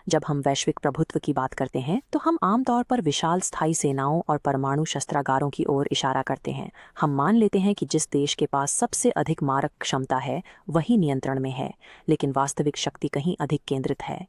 जब हम वैश्विक प्रभुत्व की बात करते हैं तो हम आमतौर पर विशाल स्थायी सेनाओं और परमाणु शस्त्रागारों की ओर इशारा करते हैं। हम मान लेते हैं कि जिस देश के पास सबसे अधिक मारक क्षमता है वही नियंत्रण में है, लेकिन वास्तविक शक्ति कहीं अधिक केंद्रित है।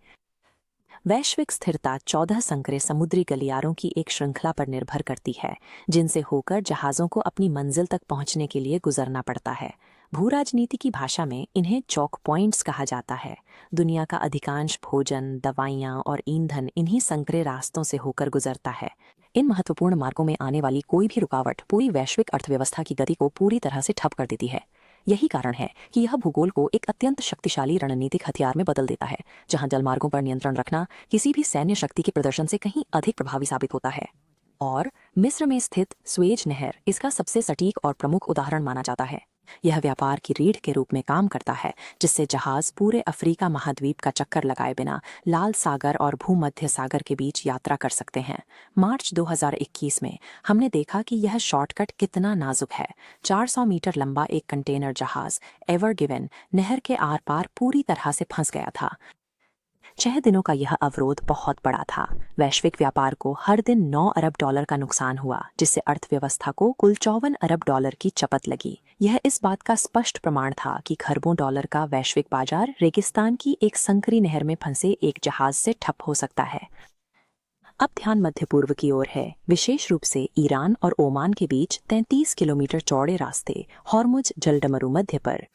वैश्विक स्थिरता 14 संकरे समुद्री गलियारों की एक श्रृंखला पर निर्भर करती है, जिनसे होकर जहाज़ों को अपनी मंजिल तक पहुंचने के लिए गुजरना पड़ता है। भूराजनीति की भाषा में इन्हें चौक पॉइंट्स कहा जाता है। दुनिया का अधिकांश भोजन, दवाइयाँ और ईंधन इन्हीं संकरे रास्तों से होकर गुजरता है। इन महत्वपूर्ण मार्गों में आने वाली कोई भी रुकावट पूरी वैश्विक अर्थव्यवस्था की गति को पूरी तरह से ठप कर देती है। यही कारण है कि यह भूगोल को एक अत्यंत शक्तिशाली रणनीतिक हथियार में बदल देता है, जहां जलमार्गों पर नियंत्रण रखना किसी भी सैन्य शक्ति के प्रदर्शन से कहीं अधिक प्रभावी साबित होता है। और मिस्र में स्थित स्वेज नहर इसका सबसे सटीक और प्रमुख उदाहरण माना जाता है। यह व्यापार की रीढ़ के रूप में काम करता है, जिससे जहाज पूरे अफ्रीका महाद्वीप का चक्कर लगाए बिना लाल सागर और भूमध्य सागर के बीच यात्रा कर सकते हैं। मार्च 2021 में हमने देखा कि यह शॉर्टकट कितना नाजुक है। 400 मीटर लंबा एक कंटेनर जहाज एवर गिवन नहर के आर पार पूरी तरह से फंस गया था। 6 दिनों का यह अवरोध बहुत बड़ा था। वैश्विक व्यापार को हर दिन 9 अरब डॉलर का नुकसान हुआ, जिससे अर्थव्यवस्था को कुल 54 अरब डॉलर की चपत लगी। यह इस बात का स्पष्ट प्रमाण था कि खरबों डॉलर का वैश्विक बाजार रेगिस्तान की एक संकरी नहर में फंसे एक जहाज से ठप हो सकता है। अब ध्यान मध्य पूर्व की ओर है, विशेष रूप से ईरान और ओमान के बीच 33 किलोमीटर चौड़े रास्ते हॉर्मुज जलडमरू मध्य पर।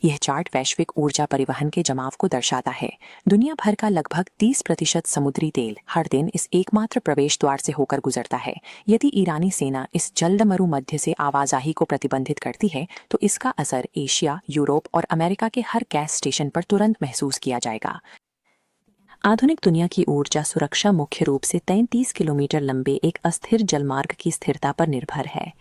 यह चार्ट वैश्विक ऊर्जा परिवहन के जमाव को दर्शाता है। दुनिया भर का लगभग 30% समुद्री तेल हर दिन इस एकमात्र प्रवेश द्वार से होकर गुजरता है। यदि ईरानी सेना इस जलडमरू मध्य से आवाजाही को प्रतिबंधित करती है तो इसका असर एशिया, यूरोप और अमेरिका के हर गैस स्टेशन पर तुरंत महसूस किया जाएगा। आधुनिक दुनिया की ऊर्जा सुरक्षा मुख्य रूप से 33 किलोमीटर लंबे एक अस्थिर जलमार्ग की स्थिरता पर निर्भर है।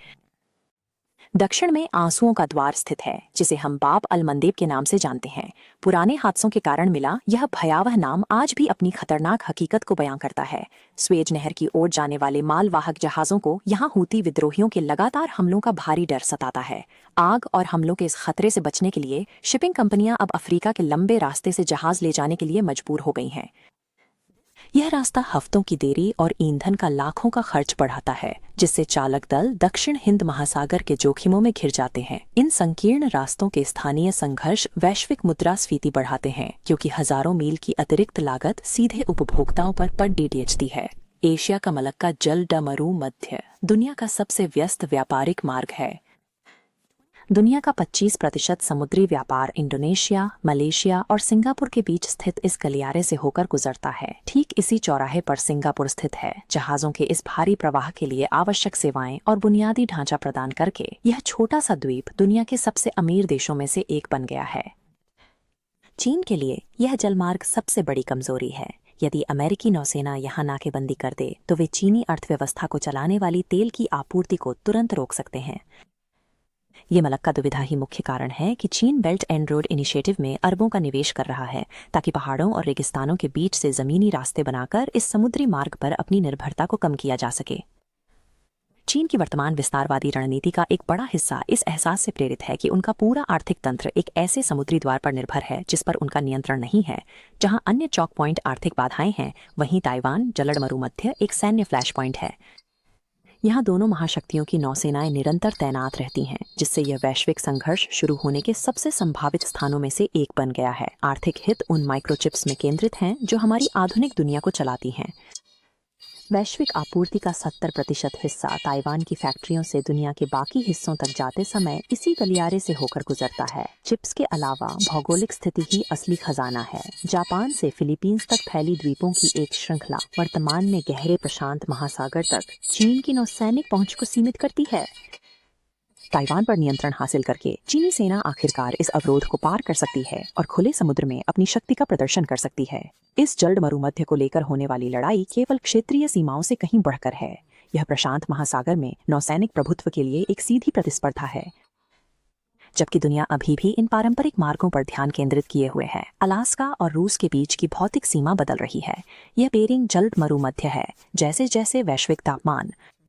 दक्षिण में आंसुओं का द्वार स्थित है, जिसे हम बाब अल मंदेब के नाम से जानते हैं। पुराने हादसों के कारण मिला यह भयावह नाम आज भी अपनी खतरनाक हकीकत को बयां करता है। स्वेज नहर की ओर जाने वाले मालवाहक जहाजों को यहाँ हूती विद्रोहियों के लगातार हमलों का भारी डर सताता है। आग और हमलों के इस खतरे से बचने के लिए शिपिंग कंपनियां अब अफ्रीका के लंबे रास्ते से जहाज ले जाने के लिए मजबूर हो गई हैं। यह रास्ता हफ्तों की देरी और ईंधन का लाखों का खर्च बढ़ाता है, जिससे चालक दल दक्षिण हिंद महासागर के जोखिमों में घिर जाते हैं। इन संकीर्ण रास्तों के स्थानीय संघर्ष वैश्विक मुद्रास्फीति बढ़ाते हैं, क्योंकि हजारों मील की अतिरिक्त लागत सीधे उपभोक्ताओं पर पड़ देती है। एशिया का मलक्का जलडमरू मध्य दुनिया का सबसे व्यस्त व्यापारिक मार्ग है। दुनिया का 25% समुद्री व्यापार इंडोनेशिया, मलेशिया और सिंगापुर के बीच स्थित इस गलियारे से होकर गुजरता है। ठीक इसी चौराहे पर सिंगापुर स्थित है। जहाजों के इस भारी प्रवाह के लिए आवश्यक सेवाएं और बुनियादी ढांचा प्रदान करके यह छोटा सा द्वीप दुनिया के सबसे अमीर देशों में से एक बन गया है। चीन के लिए यह जलमार्ग सबसे बड़ी कमजोरी है। यदि अमेरिकी नौसेना यहाँ नाकेबंदी कर दे तो वे चीनी अर्थव्यवस्था को चलाने वाली तेल की आपूर्ति को तुरंत रोक सकते हैं। ये मलक्का दुविधा ही मुख्य कारण है कि चीन बेल्ट एंड रोड इनिशिएटिव में अरबों का निवेश कर रहा है, ताकि पहाड़ों और रेगिस्तानों के बीच से जमीनी रास्ते बनाकर इस समुद्री मार्ग पर अपनी निर्भरता को कम किया जा सके। चीन की वर्तमान विस्तारवादी रणनीति का एक बड़ा हिस्सा इस एहसास से प्रेरित है कि उनका पूरा आर्थिक तंत्र एक ऐसे समुद्री द्वार पर निर्भर है जिस पर उनका नियंत्रण नहीं है। जहां अन्य चौक पॉइंट आर्थिक बाधाएं हैं, वहीं ताइवान जलडमरू मध्य एक सैन्य फ्लैश पॉइंट है। यहाँ दोनों महाशक्तियों की नौसेनाएं निरंतर तैनात रहती हैं, जिससे यह वैश्विक संघर्ष शुरू होने के सबसे संभावित स्थानों में से एक बन गया है। आर्थिक हित उन माइक्रोचिप्स में केंद्रित हैं जो हमारी आधुनिक दुनिया को चलाती हैं। वैश्विक आपूर्ति का 70% हिस्सा ताइवान की फैक्ट्रियों से दुनिया के बाकी हिस्सों तक जाते समय इसी गलियारे से होकर गुजरता है। चिप्स के अलावा भौगोलिक स्थिति ही असली खजाना है। जापान से फिलीपींस तक फैली द्वीपों की एक श्रृंखला वर्तमान में गहरे प्रशांत महासागर तक चीन की नौसैनिक पहुंच को सीमित करती है। ताइवान पर नियंत्रण हासिल करके चीनी सेना आखिरकार इस अवरोध को पार कर सकती है और खुले समुद्र में अपनी शक्ति का प्रदर्शन कर सकती है। इस जलडमरू मध्य को लेकर होने वाली लड़ाई केवल क्षेत्रीय सीमाओं से कहीं बढ़कर है। यह प्रशांत महासागर में नौसैनिक प्रभुत्व के लिए एक सीधी प्रतिस्पर्धा है। जबकि दुनिया अभी भी इन पारंपरिक मार्गों पर ध्यान केंद्रित किए हुए है, अलास्का और रूस के बीच की भौतिक सीमा बदल रही है। यह बेरिंग जलडमरू मध्य है। जैसे जैसे वैश्विक तापमान